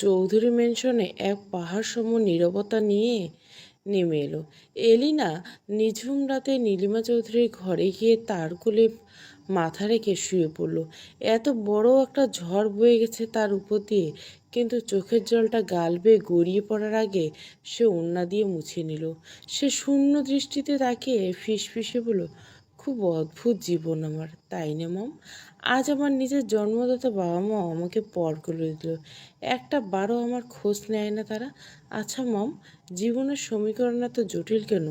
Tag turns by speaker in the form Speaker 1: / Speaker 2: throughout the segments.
Speaker 1: চৌধুরী ম্যানশনে এক পাহাড় সম নীরবতা নিয়ে নেমে এলো। এলিনা নিঝুম রাতে নীলিমা চৌধুরীর ঘরে গিয়ে তার কোলে মাথা রেখে শুয়ে পড়ল। এত বড় একটা ঝড় বয়ে গেছে তার উপর দিয়ে, কিন্তু চোখের জলটা গাল বেয়ে গড়িয়ে পড়ার আগে সে ওড়না দিয়ে মুছে নিল। সে শূন্য দৃষ্টিতে তাকিয়ে ফিসফিসে বলল, খুব অদ্ভুত জীবন আমার, তাই না মম? আজ আমার নিজের জন্মদাতা বাবা মা আমাকে পর করে দিল, একটা বারো আমার খোঁজ নেয় না তারা। আচ্ছা মম, জীবনের সমীকরণ এত জটিল কেন?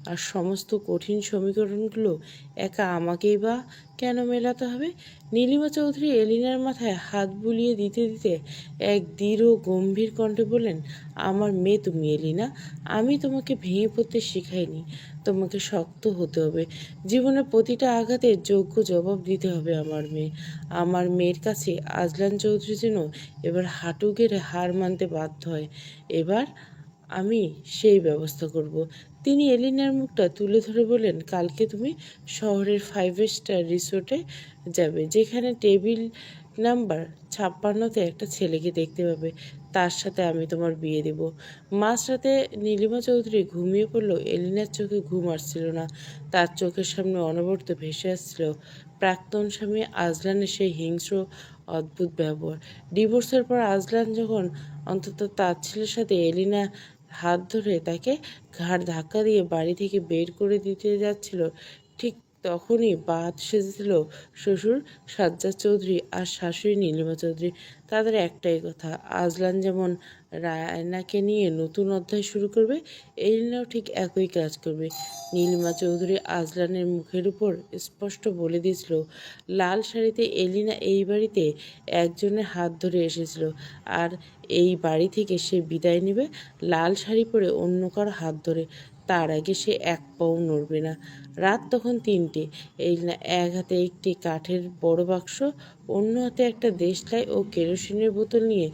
Speaker 1: আর সমস্ত কঠিন সমীকরণগুলো একা আমাকেই বা কেন মেলাতে হবে? নীলিমা চৌধুরী এলিনার মাথায় হাত বুলিয়ে দিতে দিতে এক দৃঢ় গম্ভীর কণ্ঠে বললেন, আমার মেয়ে তুমি এলিনা, আমি তোমাকে ভেঙে পড়তে শিখাইনি, তোমাকে শক্ত হতে হবে। জীবনের প্রতিটা আঘাতের যোগ্য জবাব দিতে হবে আমার মেয়ের কাছে আজলান চৌধুরী যেন এবার হাঁটু গেড়ে হার মানতে বাধ্য হয়। এবার আমি সেই ব্যবস্থা করব। তিনি এলিনার মুখটা তুলে ধরে বললেন, কালকে তুমি শহরের 5 স্টার রিসোর্টে যাবে, যেখানে টেবিল নাম্বার 56-তে একটা ছেলেকে দেখতে পাবে, তার সাথে আমি তোমার বিয়ে দেব। মাঝরাতে নীলিমা চৌধুরী ঘুমিয়ে পড়লেও এলিনার চোখে ঘুম আসছিল না। তার চোখের সামনে অনবরত ভেসে আসছিল প্রাক্তন স্বামী আজলানের সেই হিংস্র অদ্ভুত ব্যবহার। ডিভোর্সের পর আজলান যখন অন্তত তার ছেলের সাথে এলিনা হাত ধরে তাকে ঘাড় ধাক্কা দিয়ে বাড়ি থেকে বের করে দিতে যাচ্ছিল, ঠিক তখনই বাদ সেজেছিল শ্বশুর সাজ্জাদ চৌধুরী আর শাশুড়ি নীলিমা চৌধুরী। তাদের একটাই কথা, আজলান যেমন রায়নাকে নিয়ে নতুন অধ্যায় শুরু করবে, এলিনাও ঠিক একই কাজ করবে। নীলিমা চৌধুরী আজলানের মুখের উপর স্পষ্ট বলে দিয়েছিল, লাল শাড়িতে এলিনা এই বাড়িতে একজনের হাত ধরে এসেছিল, আর এই বাড়ি থেকে সে বিদায় নেবে লাল শাড়ি পরে অন্য কারো হাত ধরে। তার আগে সে এক পাও নড়বে না। রাত তখন 3টে। এলিনা এক হাতে একটি কাঠের বড় বাক্স, অন্য হাতে একটা দেশলাই ও কেরোসিনের বোতল নিয়ে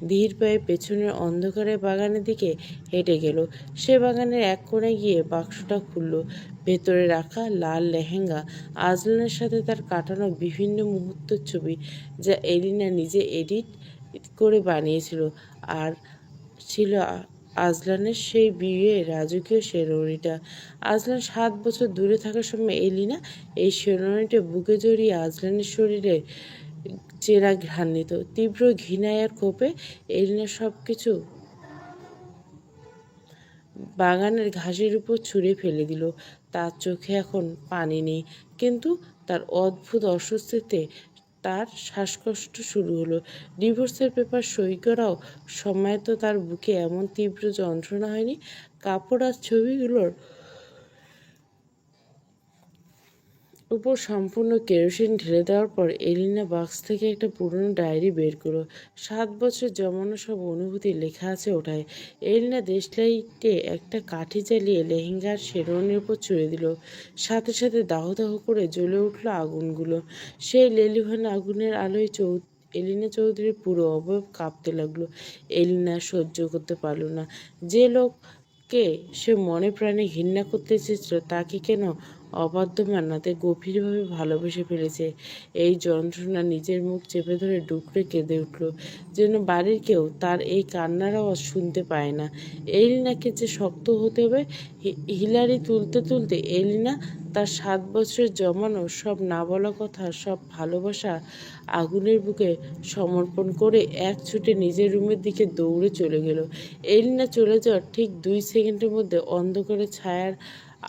Speaker 1: ধীর পায়ে পেছনের অন্ধকারের বাগানের দিকে হেঁটে গেল। সে বাগানের এক কোণে গিয়ে বাক্সটা খুলল। ভেতরে রাখা লাল লেহেঙ্গা, আজলানের সাথে তার কাটানো বিভিন্ন মুহূর্তের ছবি, যা এলিনা নিজে এডিট করে বানিয়েছিল, আর ছিল আজলানের সেই বিয়ে রাজকীয় শেরওয়ানিটা। আজলান 7 বছর দূরে থাকার সময় এলিনা এই শেরওয়ানিটা বুকে জড়িয়ে আজলানের শরীরে চেরা ঘ্রাণ নিত। তীব্র ঘৃণায় আর ক্ষোভে এলিনা সব কিছু বাগানের ঘাসের উপর ছুঁড়ে ফেলে দিল। তার চোখে এখন পানি নেই, কিন্তু তার অদ্ভুত অস্বস্তিতে তার শ্বাসকষ্ট শুরু হলো। ডিভোর্সের পেপার সই করাও সময় তো তার বুকে এমন তীব্র যন্ত্রণা হয়নি। কাপড় আর ছবিগুলোর উপর সম্পূর্ণ কেরোসিন ঢেলে দেওয়ার পর এলিনা বাক্স থেকে একটা পুরনো ডায়েরি বের করলো। 7 বছর জমানো সব অনুভূতি লেখা আছে ওটায়। এলিনা দেশলাইটে একটা কাঠি জ্বালিয়ে লেহেঙ্গার শেরওয়ানির উপর ছুঁড়ে দিল। সাথে সাথে দাহ দাহ করে জ্বলে উঠল আগুনগুলো। সেই লেলিহান আগুনের আলোয় এলিনা চৌধুরীর পুরো অবয়ব কাঁপতে লাগলো। এলিনা সহ্য করতে পারল না। যে লোককে সে মনে প্রাণে ঘৃণা করতে চেয়েছিল, তাকে কেন অবাধ্য মান্নাতে গভীরভাবে ভালোবেসে ফেলেছে। এই যন্ত্রণা নিজের মুখ চেপে ধরে ডুকরে কেঁদে উঠল, যেন বাড়ির কেউ তার এই কান্নার আওয়াজ শুনতে পায় না। এলিনাকে যে শক্ত হতে হবে। হিলারি তুলতে তুলতে এলিনা তার 7 বছরের জমানো সব না বলা কথা, সব ভালোবাসা আগুনের বুকে সমর্পণ করে এক ছুটে নিজের রুমের দিকে দৌড়ে চলে গেল। এলিনা চলে যাওয়ার ঠিক 2 সেকেন্ডের মধ্যে অন্ধকারের ছায়ার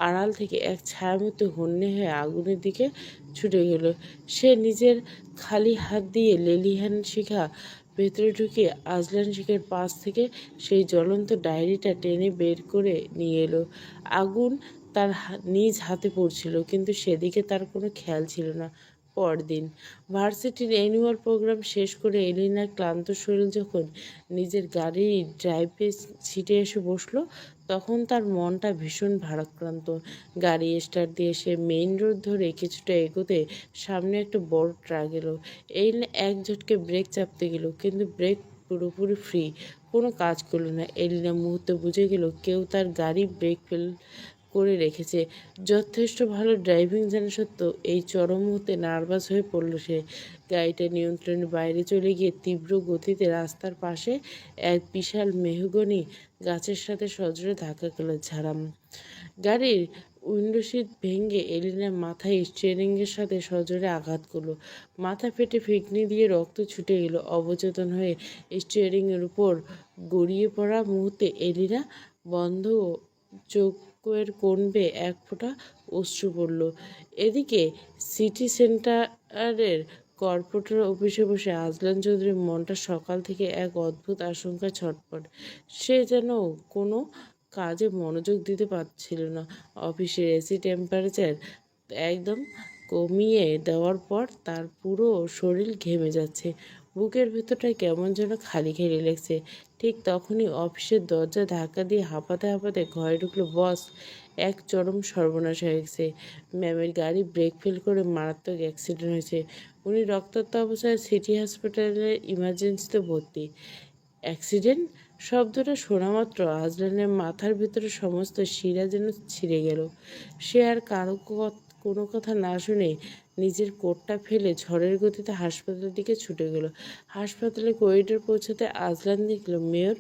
Speaker 1: আড়াল থেকে এক ছায়ামূর্তি হন্যে হয়ে আগুনের দিকে ছুটে গেল। সে নিজের খালি হাত দিয়ে লেলিহান শিখা ভেতরে ঢুকিয়ে আজলান শিখের পাশ থেকে সেই জ্বলন্ত ডায়েরিটা টেনে বের করে নিয়ে এলো। আগুন তার নিজ হাতে পড়ছিল, কিন্তু সেদিকে তার কোনো খেয়াল ছিল না। পরদিন ভার্সিটির অ্যানুয়াল প্রোগ্রাম শেষ করে এলিনার ক্লান্ত শরীর যখন নিজের গাড়ির ড্রাইভে সিটে এসে বসলো, তখন তার মনটা ভীষণ ভারাক্রান্ত। গাড়ি স্টার্ট দিয়ে সে মেইন রোড ধরে কিছুটা এগোতে সামনে একটা বড় ট্রাক এলো। এলিনা এক ঝটকে ব্রেক চাপতে গেল, কিন্তু ব্রেক পুরোপুরি ফ্রি, কোনো কাজ করলো না। এলিনা মুহূর্তে বুঝে গেল কেউ তার গাড়ি ব্রেক ফেল করে রেখেছে। যথেষ্ট ভালো ড্রাইভিং জানা সত্ত্বেও এই চরম মুহূর্তে নার্ভাস হয়ে পড়ল সে। গাড়িটা নিয়ন্ত্রণের বাইরে চলে গিয়ে তীব্র গতিতে রাস্তার পাশে এক বিশাল মেহগনি গাছের সাথে সজোরে ধাক্কা খেল। ঝাড়াম। গাড়ির উইন্ডোশিট ভেঙে এলিনার মাথায় স্টিয়ারিংয়ের সাথে সজোরে আঘাত করলো। মাথা ফেটে ফিকনি দিয়ে রক্ত ছুটে গেল। অবচেতন হয়ে স্টিয়ারিংয়ের উপর গড়িয়ে পড়া মুহূর্তে এলিনা বন্ধ চোখের কোণ বেয়ে এক ফোঁটা অশ্রু পড়ল। এদিকে সিটি সেন্টারের কর্পোরেটর অফিসে বসে আজলান চৌধুরীর মনটা সকাল থেকে এক অদ্ভুত আশঙ্কা ছটফট। সে যেন কোনো কাজে মনোযোগ দিতে পারছিল না। অফিসের এসি টেম্পারেচার একদম কমিয়ে দেওয়ার পর তার পুরো শরীর ঘেমে যাচ্ছে। বুকের ভেতরটায় কেমন যেন খালি খালি লাগছে। ঠিক তখনই অফিসের দরজা ধাক্কা দিয়ে হাঁপাতে হাঁপাতে ঘরে ঢুকলো বস। এক চরম সর্বনাশ হয়ে গেছে। ম্যামের গাড়ি ব্রেক ফেল করে মারাত্মক অ্যাক্সিডেন্ট হয়েছে। উনি রক্তাক্ত অবস্থায় সিটি হাসপাতালের ইমার্জেন্সিতে ভর্তি। অ্যাক্সিডেন্ট শব্দটা শোনামাত্র আজলানের মাথার ভিতরে সমস্ত শিরা যেন ছিঁড়ে গেল। সে আর কোনো কথা না শুনে নিজের কোটটা ফেলে ঝড়ের গতিতে হাসপাতালের দিকে ছুটে গেল। হাসপাতালে করিডোর পৌঁছাতে আজলান দেখল মেয়র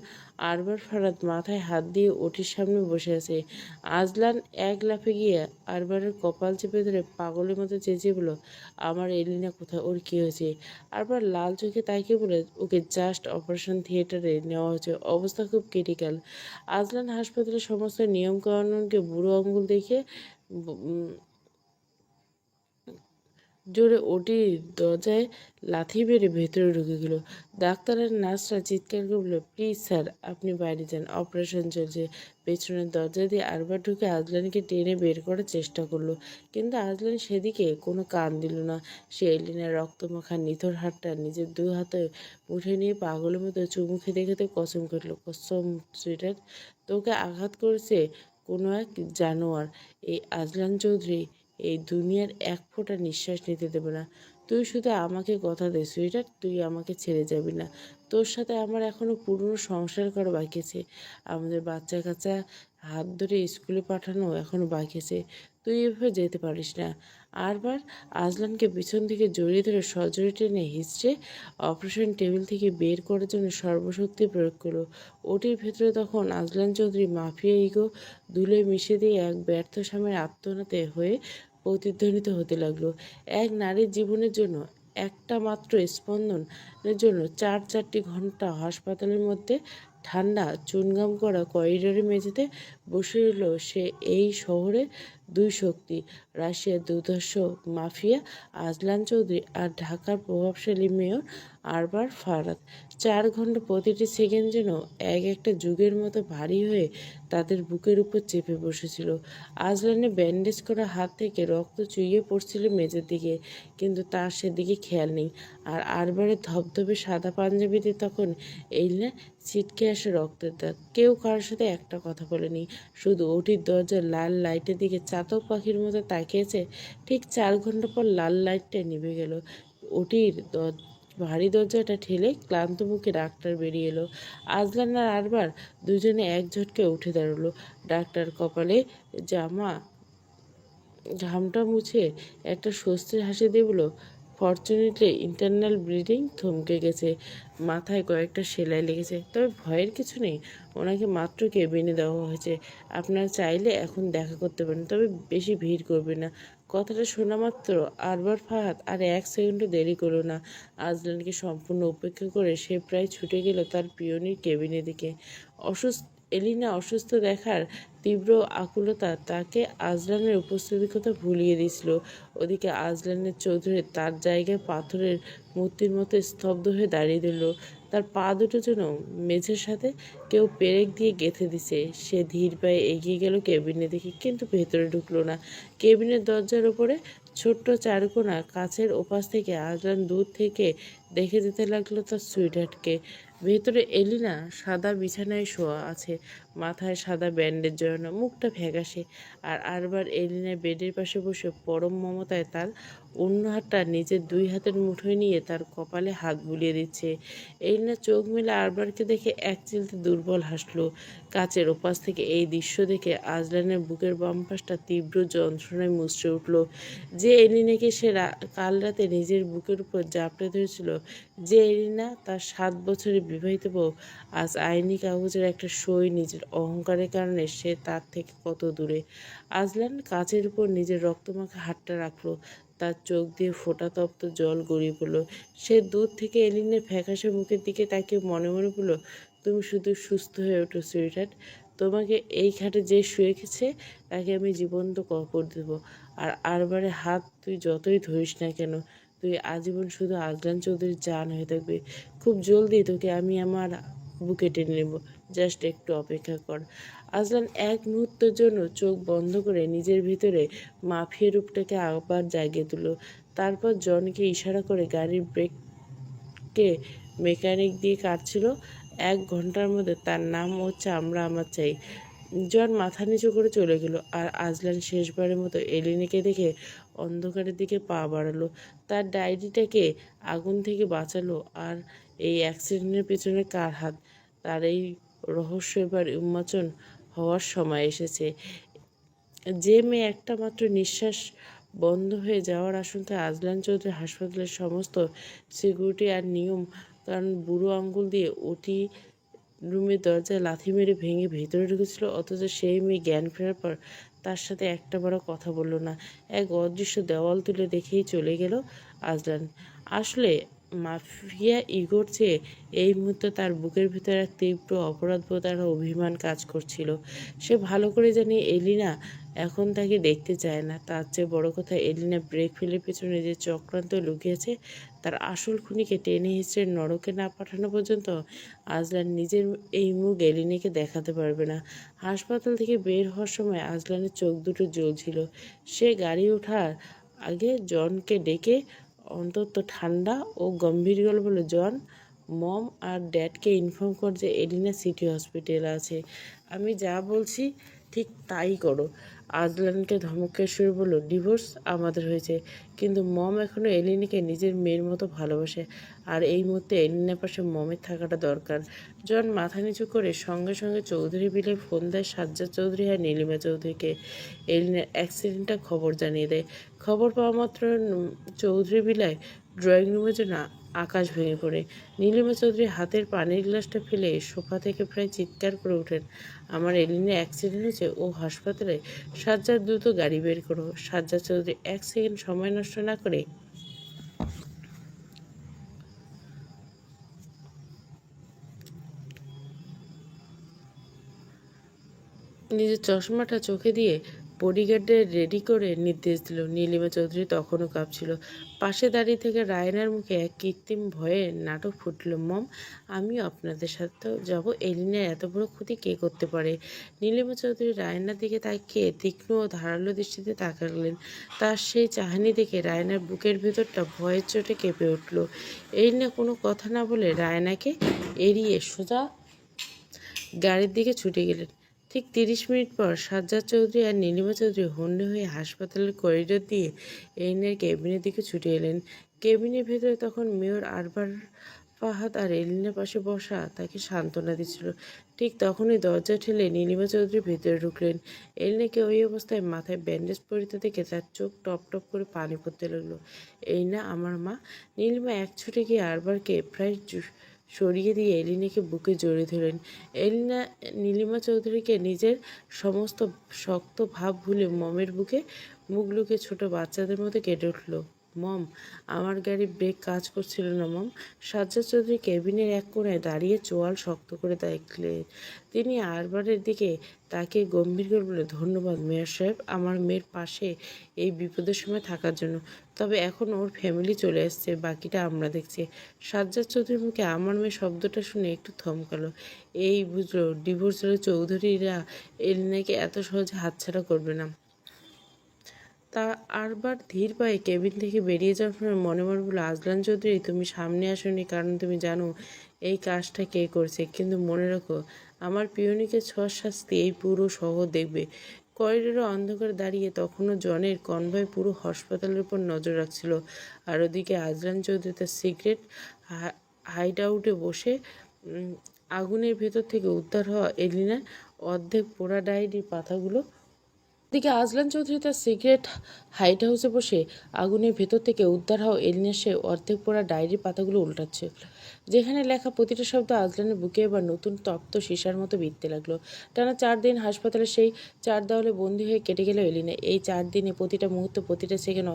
Speaker 1: আরবার ফারাদ মাথায় হাত দিয়ে ওটির সামনে বসে আছে। আজলান এক লাফে গিয়ে আরবারের কপাল চেপে ধরে পাগলের মতো চেঁচিয়ে বলল, আমার এলিনা কোথায়, ওর কী হয়েছে? আরবার লাল চোখে তাকিয়ে বলে, ওকে জাস্ট অপারেশন থিয়েটারে নেওয়া হয়েছে, অবস্থা খুব ক্রিটিক্যাল। আজলান হাসপাতালের সমস্ত নিয়মকানুনকে বুড়ো আঙুল দেখিয়ে জোরে ওটির দরজায় লাথি মেরে ভেতরে ঢুকে গেল। ডাক্তার আর নার্সরা চিৎকার করে বলল, প্লিজ স্যার আপনি বাইরে যান, অপারেশন চলছে। পেছনের দরজা দিয়ে আরবার ঢুকে আজলানকে টেনে বের করার চেষ্টা করলো, কিন্তু আজলান সেদিকে কোনো কান দিল না। সে এলিনার রক্তমাখা নিথর হাতটা নিজের দু হাতে মুঠে নিয়ে পাগলের মতো চুমু খেতে খেতে কসম করল, কসম সুইটার, তোকে আঘাত করেছে কোনো এক জানোয়ার। এই আজলান চৌধুরী এই দুনিয়ার এক ফোঁটা নিঃশ্বাস নিতে দেবে না। তুই শুধু আমাকে কথা দে সুইটার, তুই আমাকে ছেড়ে যাবি না। তোর সাথে আমার এখনও পুরনো সংসার করা বাকি আছে। আমাদের বাচ্চা কাচ্চা হাত ধরে স্কুলে পাঠানো এখনও বাকি আছে। তুই এভাবে যেতে পারিস না। আরবার আজলানকে পিছন থেকে জড়িয়ে ধরে সজোরে টেনে হিঁচড়ে অপারেশন টেবিল থেকে বের করার জন্য সর্বশক্তি প্রয়োগ করলো। ওটির ভেতরে তখন আজলান চৌধুরী মাফিয়া ইগো ধুলে মিশে দিয়ে এক ব্যর্থ স্বামীর আত্মনাতে হয়ে প্রতিধ্বনিত হতে লাগলো। এক নারীর জীবনের জন্য একটা মাত্র স্পন্দনের জন্য 4-4টি ঘন্টা হাসপাতালের মধ্যে ঠান্ডা চুনগাম করা করিডোরে মেঝেতে বসে রইল সে। এই শহরে দুই শক্তি, রাশিয়ার দুর্ধর্ষ মাফিয়া আজলান চৌধুরী আর ঢাকার প্রভাবশালী মেয়র আরবার ফারাদ। 4 ঘন্টা প্রতিটি সেকেন্ড যেন এক একটা যুগের মতো ভারী হয়ে তাদের বুকের উপর চেপে বসেছিল। আজলানের ব্যান্ডেজ করা হাত থেকে রক্ত চুইয়ে পড়ছিল মেঝের দিকে, কিন্তু তার সেদিকে খেয়াল নেই। আর আরবারের ধবধবে সাদা পাঞ্জাবিতে তখন এলিনা ছিটকে আসে রক্তের দাগ। কেউ কারোর সাথে একটা কথা বলেনি, শুধু ওটির দরজার লাল লাইটের দিকে চাতক পাখির মতো তাকিয়েছে। ঠিক 4 ঘন্টা পর লাল লাইটটা নিভে গেল। ওটির ভারী দরজাটা ঠেলে ক্লান্ত মুখে ডাক্তার বেরিয়ে এলো। আজলান আর আরবার দুজনে এক ঝটকে উঠে দাঁড়ালো। ডাক্তার কপালে জামা ঘামটা মুছে একটা স্বস্তির হাসি দিয়ে বলল, ফর্চুনেটলি ইন্টারনাল ব্লিডিং থমকে গেছে, মাথায় কয়েকটা সেলাই লেগেছে, তবে ভয়ের কিছু নেই। ওনাকে মাত্র কেবিনে দেওয়া হয়েছে। আপনারা চাইলে এখন দেখা করতে পারেন, তবে বেশি ভিড় করবেন না। কথাটা শোনা মাত্র আরবার ফাহাদ আর 1 সেকেন্ডও দেরি করল না। আজলানকে সম্পূর্ণ উপেক্ষা করে সে প্রায় ছুটে গেল তার পিয়নির কেবিনের দিকে। এলিনা অসুস্থ দেখার তীব্র আকুলতা তাকে আজলানের উপস্থিতির কথা ভুলিয়ে দিয়েছিল। ওদিকে আজলানের চৌধুরী তার জায়গায় পাথরের মূর্তির মতো স্তব্ধ হয়ে দাঁড়িয়ে দিল। তার পা দুটো যেন মেঝের সাথে কেউ পেরেক দিয়ে গেঁথে দিছে। সে ধীর পায়ে এগিয়ে গেল কেবিনের দিকে, কিন্তু ভেতরে ঢুকলো না। কেবিনের দরজার উপরে ছোট্ট চারকোনা কাছের ওপাশ থেকে আজলান দূর থেকে দেখে যেতে লাগলো তার সুইটহার্টকে। ভেতরে এলিনা সাদা বিছানায় শোয়া আছে, মাথায় সাদা ব্যান্ডেজ জড়ানো, মুখটা ফ্যাকাশে। আর আরবার এলিনা বেডের পাশে বসে পরম মমতায় তার অন্য হাতটা নিজের 2 হাতের মুঠোয় নিয়ে তার কপালে হাত বুলিয়ে দিচ্ছে। এলিনা চোখ মেলে আরবারকে দেখে এক চিলতে দুর্বল হাসল। কাচের ওপাশ থেকে এই দৃশ্য দেখে আজলানের বুকের বাম পাশটা তীব্র যন্ত্রণায় মুচড়ে উঠল। যে এলিনাকে সে কাল রাতে নিজের বুকের উপর জাপটে ধরেছিল, যে এলিনা তার 7 বছরের বিবাহিত বউ, আজ আইনি কাগজের একটা সই নিজের অহংকারের কারণে সে তার থেকে কত দূরে। আজলান কাচের উপর নিজের রক্তমাখা হাতটা রাখল। তার চোখ দিয়ে ফোঁটা তপ্ত জল গড়িয়ে পড়ল। সে দূর থেকে এলিনের ফ্যাকাশে মুখের দিকে তাকিয়ে মনে মনে বলল, তুমি শুধু সুস্থ হয়ে ওঠো সুইটহার্ট। তোমাকে এই খাটে যে শুয়ে গেছে তাকে আমি জীবন্ত কবর দেব। আর আরবারে হাত তুই যতই ধরিস না কেন, তুই আজীবন শুধু আজলান চৌধুরীর জান হয়ে থাকবি। খুব জলদি তোকে আমি আমার বুকে টেনে নেব। জাস্ট একটু অপেক্ষা কর। আজলান এক মুহূর্তের জন্য চোখ বন্ধ করে নিজের ভিতরে মাফিয়া রূপটাকে আবার জাগিয়ে তুলল। তারপর জনকে ইশারা করে গাড়ির ব্রেককে মেকানিক দিয়ে কাটছিল। 1 ঘন্টার মধ্যে তার নাম ও চামড়া আমার চাই। জন মাথা নিচু করে চলে গেল। আর আজলান শেষবারের মতো এলিনাকে দেখে অন্ধকারের দিকে পা বাড়ালো। তার ডায়েরিটাকে আগুন থেকে বাঁচালো। আর এই অ্যাক্সিডেন্টের পেছনে কার হাত, তার এই রহস্য এবার উন্মোচন হওয়ার সময় এসেছে। যে মেয়ে একটা মাত্র নিঃশ্বাস বন্ধ হয়ে যাওয়ার আশঙ্কায় আজলান চৌধুরী হাসপাতালের সমস্ত সিকিউরিটি আর নিয়ম কারণ বুড়ো আঙ্গুল দিয়ে ওটি রুমের দরজায় লাথি মেরে ভেঙে ভেতরে ঢুকেছিল, অথচ সেই মেয়ে জ্ঞান ফেরার পর তার সাথে একটা বড় কথা বলল না। এক অদৃশ্য দেওয়াল তুলে দেখেই চলে গেল আজলান। আসলে মাফিয়া ইগোর চেয়ে এই মুহূর্তে তার বুকের ভিতরে এক তীব্র অপরাধবোধ আর অভিমান কাজ করছিল। সে ভালো করে জানে এলিনা এখন তাকে দেখতে চায় না। তার চেয়ে বড় কথা, এলিনা ব্রেক ফেলে পেছনে যে চক্রান্ত লুকিয়েছে, তার আসল খুনিকে টেনে হিঁচড়ে নরকে না পাঠানো পর্যন্ত আজলান নিজের এই মুখ এলিনাকে দেখাতে পারবে না। হাসপাতাল থেকে বের হওয়ার সময় আজলানের চোখ দুটো জ্বলছিল। সে গাড়ি ওঠার আগে জনকে ডেকে অন্তত ঠান্ডা ও গম্ভীর গলায় বলল, জন, মম আর ড্যাডকে ইনফর্ম কর যে এলিনা সিটি হসপিটালে আছে। আমি যা বলছি ঠিক তাই করো। আজলানকে ধমকের সুরে বলল, ডিভোর্স আমাদের হয়েছে, কিন্তু মম এখনও এলিনাকে নিজের মেয়ের মতো ভালোবাসে। আর এই মুহূর্তে এলিনার পাশে মমের থাকাটা দরকার। জন মাথা নিচু করে সঙ্গে সঙ্গে চৌধুরী বিলে ফোন দেয় সাজ্জাদ চৌধুরী আর নীলিমা চৌধুরীকে। এলিনার অ্যাক্সিডেন্টটা খবর জানিয়ে দেয়। খবর পাওয়া মাত্র চৌধুরী বিলায় ড্রয়িং রুমের জন্য আকাশ ভেঙে পড়ে। নীলিমা চৌধুরী হাতের পানির গ্লাসটা ফেলে সোফা থেকে প্রায় চিৎকার করে ওঠেন, আমার এলিনের অ্যাক্সিডেন্ট হয়েছে, ও হাসপাতালে। সাজ্জাদ, দ্রুত গাড়ি বের করো। সাজ্জাদ চৌধুরী 1 সেকেন্ড সময় নষ্ট না করে নিজের চশমাটা চোখে দিয়ে বডিগার্ডদের রেডি করে নির্দেশ দিল। নীলিমা চৌধুরী তখনও কাঁপছিল। পাশে দাঁড়িয়ে থেকে রায়নার মুখে এক কৃত্রিম ভয়ে নাটক ফুটল, মম, আমিও আপনাদের সাথেও যাব। এলিনার এত বড় ক্ষতি কে করতে পারে? নীলিমা চৌধুরী রায়নার দিকে তাকিয়ে তীক্ষ্ণ ও ধারালো দৃষ্টিতে তাকালেন। তার সেই চাহনি দেখে রায়নার বুকের ভেতরটা ভয়ের চোটে কেঁপে উঠল। এলিনা কোনো কথা না বলে রায়নাকে এড়িয়ে সোজা গাড়ির দিকে ছুটে গেলেন। ঠিক 30 মিনিট পর সাজ্জাদ চৌধুরী আর নীলিমা চৌধুরী হন্যে হয়ে হাসপাতালের করিডোর দিয়ে এলিনের কেবিনের দিকে ছুটে এলেন। কেবিনের ভেতরে তখন মেয়র আরবার ফাহাদ আর এলিনের পাশে বসা তাকে সান্ত্বনা দিচ্ছিল। ঠিক তখনই দরজা ঠেলে নীলিমা চৌধুরী ভেতরে ঢুকলেন। এলিনাকে ওই অবস্থায় মাথায় ব্যান্ডেজ পরিত দেখে তার চোখ টপ টপ করে পানি পড়তে লাগলো। এই না আমার মা? নীলিমা এক ছুটে গিয়ে আরবারকে প্রায় সরিয়ে দিয়ে এলিনাকে বুকে জড়িয়ে ধরলেন। এলিনা নীলিমা চৌধুরীকে নিজের সমস্ত শক্ত ভাব ভুলে মমের বুকে মুখ লুকিয়ে ছোট বাচ্চাদের মতো কেঁদে উঠল, মম, আমার গাড়ি ব্রেক কাজ করছিল না মম। সাজ্জাদ চৌধুরী কেবিনের এক কোণায় দাঁড়িয়ে চোয়াল শক্ত করে দেখলেন। তিনি আরবারের দিকে তাকে গম্ভীর করে বলে, ধন্যবাদ মেয়র সাহেব, আমার মেয়ের পাশে এই বিপদের সময় থাকার জন্য। তবে এখন ওর ফ্যামিলি চলে এসছে, বাকিটা আমরা দেখছি। সাজ্জাদ চৌধুরীর মুখে আমার মেয়ে শব্দটা শুনে একটু থমকালো। এই বুঝলো ডিভোর্স হলে চৌধুরীরা এলিনাকে এত সহজে হাতছাড়া করবে না। তা আরবার ধীর পায়ে কেবিন থেকে বেরিয়ে যাওয়ার সময় মনে মনে বলল, আজলান চৌধুরী, তুমি সামনে আসোনি কারণ তুমি জানো এই কাজটা কে করছে, কিন্তু মনে রাখো আমার পিয়নিকে ছোঁয়ার শাস্তি এই পুরো শহর দেখবে। করিডোরে অন্ধকারে দাঁড়িয়ে তখনও জনের কনভয় পুরো হাসপাতালের উপর নজর রাখছিল। আর ওদিকে আজলান চৌধুরী তার সিক্রেট হাইড আউটে বসে আগুনের ভেতর থেকে উদ্ধার হওয়া এলিনার অর্ধেক পোড়া ডায়েরির পাতাগুলো। এদিকে আজলান চৌধুরী তার সিগারেট হাইট হাউসে বসে আগুনের ভেতর থেকে উদ্ধার হওয়া এলিনার সে অর্ধেক পড়া ডায়েরির পাতাগুলো উল্টাচ্ছে। যেখানে লেখা প্রতিটা শব্দ আজলানের বুকে এবার নতুন তপ্ত সীসার মতো বিঁধতে লাগলো। টানা 4 দিন হাসপাতালে সেই 4 দেওয়ালে বন্দি হয়ে কেটে গেল এলিনা। এই 4 দিনে প্রতিটা মুহূর্ত, প্রতিটা সেকেন্ড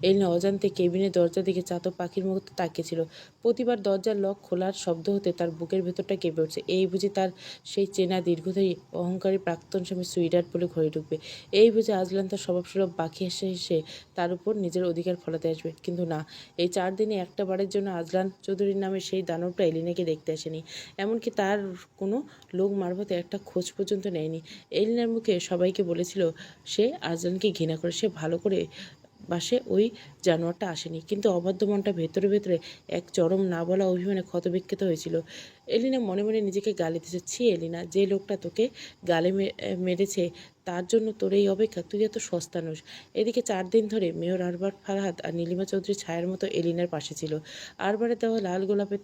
Speaker 1: এলিনা অজান্তে কেবিনের দরজার দিকে চাতক পাখির মতো তাকিয়েছিল। প্রতিবার দরজার লক খোলার শব্দ হতে তার বুকের ভেতরটা কেঁপে উঠছে। এই বুঝি তার সেই চেনা দীর্ঘধারী অহংকারী প্রাক্তন স্বামী সুইডার্ট বলে ঘরে ঢুকবে। এই বুঝে আজলান তার স্বভাবসুলভ বাকি হেসে তার উপর নিজের অধিকার ফলাতে আসবে। কিন্তু না, এই 4 দিনে একটা বারের জন্য আজলান চৌধুরীর নামে সেই দানবটা এলিনাকে দেখতে আসেনি। এমনকি তার কোনো লোক মারফতে একটা খোঁজ পর্যন্ত নেয়নি। এলিনার মুখে সবাইকে বলেছিল সে আজলানকে ঘৃণা করে, সে ভালো করে বাসে ওই জানোয়ারটা আসেনি। কিন্তু অবাধ্য মনটা ভেতরে ভেতরে এক চরম না বলা অভিমানে ক্ষতবিক্ষত হয়েছিল। এলিনা মনে মনে নিজেকে গালি দিচ্ছে, ছি এলিনা, যে লোকটা তোকে গালে মেরেছে তার জন্য তোর এই অপেক্ষা, তুই এত সস্তা নোস। এদিকে 4 দিন ধরে মেয়র আরবার ফারহাদ আর নীলিমা চৌধুরী ছায়ার মতো এলিনার পাশে ছিল। আরবারে দেওয়া লাল গোলাপের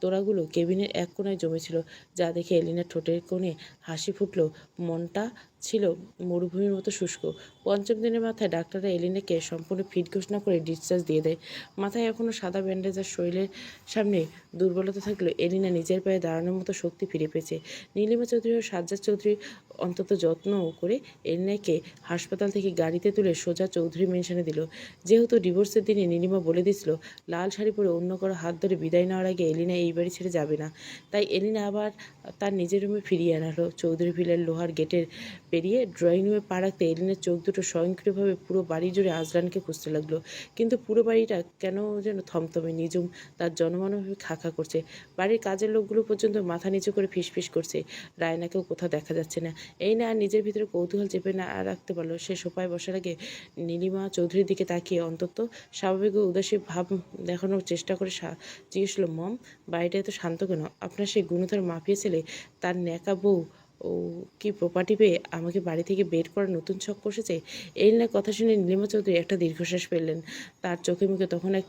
Speaker 1: তোড়াগুলো কেবিনের এক কোনায় জমেছিল, যা দেখে এলিনার ঠোঁটের কোণে হাসি ফুটল। মনটা ছিল মরুভূমির মতো শুষ্ক। 5ম দিনের মাথায় ডাক্তাররা এলিনাকে সম্পূর্ণ ফিট ঘোষণা করে ডিসচার্জ দিয়ে দেয়। মাথায় এখনও সাদা ব্যান্ডেজ আর শরীরের সামনে দুর্বলতা থাকলেও এলিনা নিজের পায়ে দাঁড়ানোর মতো শক্তি ফিরে পেয়েছে। নীলিমা চৌধুরী ও সাজ্জাদ চৌধুরী অন্তত যত্ন করে এলিনাকে হাসপাতাল থেকে গাড়িতে তুলে সোজা চৌধুরী মেনশনে দিল। যেহেতু ডিভোর্সের দিনে নীলিমা বলে দিয়েছিল লাল শাড়ি পরে অন্য কারো হাত ধরে বিদায় নেওয়ার আগে এলিনা এই বাড়ি ছেড়ে যাবে না, তাই এলিনা আবার তার নিজের রুমে ফিরিয়ে আনালো। চৌধুরী ভিলার লোহার গেটের পেরিয়ে ড্রয়িং রুমে পা রাখতে এলিনার চোখ দুটো স্বয়ংক্রিয়ভাবে পুরো বাড়ি জুড়ে আজলানকে খুঁজতে লাগলো। কিন্তু পুরো বাড়িটা কেন যেন থমথমে নিঝুম, তার জনমানবভাবে খাঁখা করছে। বাড়ির কাজের লোকগুলো পর্যন্ত মাথা নিচু করে ফিসফিস করছে। রায়নাকেও কোথাও দেখা যাচ্ছে না। এই না আর নিজের ভিতরে কৌতূহল চেপে না রাখতে পারলো। সে সোফায় বসার আগে নীলিমা চৌধুরীর দিকে তাকিয়ে অন্তত স্বাভাবিক ও উদাসী ভাব দেখানোর চেষ্টা করে জিজ্ঞেস করল, মম, বাড়িটা এত শান্ত কেন? আপনার সেই গুণধর মাফিয়া ছেলে তার ন্যাকা বউ ও কি প্রপার্টি পেয়ে আমাকে বাড়ি থেকে বের করার নতুন ছক কষেছে? এলিনার কথা শুনে নীলিমা চৌধুরী একটা দীর্ঘশ্বাস ফেললেন। তার চোখে মুখে তখন এক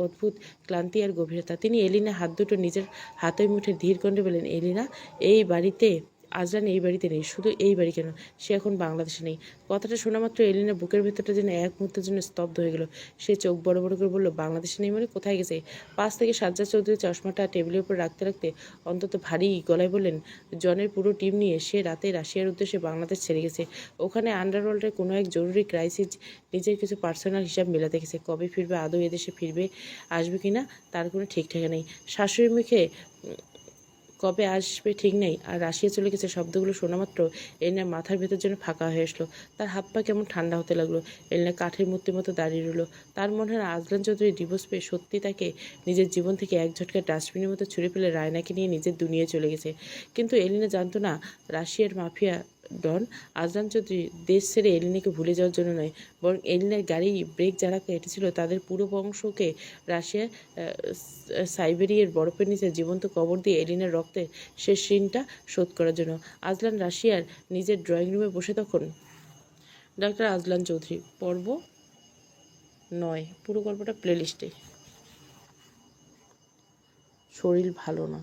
Speaker 1: অদ্ভুত ক্লান্তি আর গভীরতা। তিনি এলিনার হাত দুটো নিজের হাতের মুঠে ধীর কণ্ঠে বললেন, এলিনা, এই বাড়িতে আজলান এই বাড়িতে নেই। শুধু এই বাড়ি কেন, সে এখন বাংলাদেশে নেই। কথাটা শোনা মাত্র এলিনার বুকের ভেতরটা যেন এক মুহূর্তের জন্য স্তব্ধ হয়ে গেল। সে চোখ বড় বড় করে বলল, বাংলাদেশে নেই মানে? কোথায় গেছে? পাশ থেকে সাজ্জাদ চৌধুরী চশমাটা টেবিলের উপর রাখতে রাখতে অন্তত ভারী গলায় বললেন, জনের পুরো টিম নিয়ে সে রাতে রাশিয়ার উদ্দেশ্যে বাংলাদেশ ছেড়ে গেছে। ওখানে আন্ডারওয়ার্ল্ডের কোনো এক জরুরি ক্রাইসিস নিজের কিছু পার্সোনাল হিসাব মেলাতে গেছে। কবে ফিরবে, আদৌ এদেশে ফিরবে, আসবে কিনা তার কোনো ঠিক ঠিকানা নেই। শাশুড়ির মুখে কবে আসবে ঠিক নেই। আর রাশিয়া চলে গেছে শব্দগুলো শোনা মাত্র এলিনার মাথার ভেতর যেন ফাঁকা হয়ে আসলো। তার হাত পা কেমন ঠান্ডা হতে লাগলো। এলিনা কাঠের মূর্তির মতো দাঁড়িয়ে রইল। তার মনে হয় আজলান চৌধুরী ডিভোর্স পেয়ে সত্যি তাকে নিজের জীবন থেকে এক ঝটকায় ডাস্টবিনের মতো ছুঁড়ে ফেলে রায়নাকে নিয়ে নিজের দুনিয়ায় চলে গেছে। কিন্তু এলিনা জানতো না, রাশিয়ার মাফিয়া ডন আজলান চৌধুরী দেশ ছেড়ে এলিনাকে ভুলে যাওয়ার জন্য নয়, বরং এলিনার গাড়ি ব্রেক যারা কেটেছিল তাদের পুরো বংশকে রাশিয়ার সাইবেরিয়ার বরফের নিচে জীবন্ত কবর দিয়ে এলিনার রক্তের শেষ ঋণটা শোধ করার জন্য। আজলান রাশিয়ার নিজের ড্রয়িং রুমে বসে তখন। ডাক্তার আজলান চৌধুরী, পর্ব 9। পুরো গল্পটা প্লেলিস্টে। শরীর ভালো না।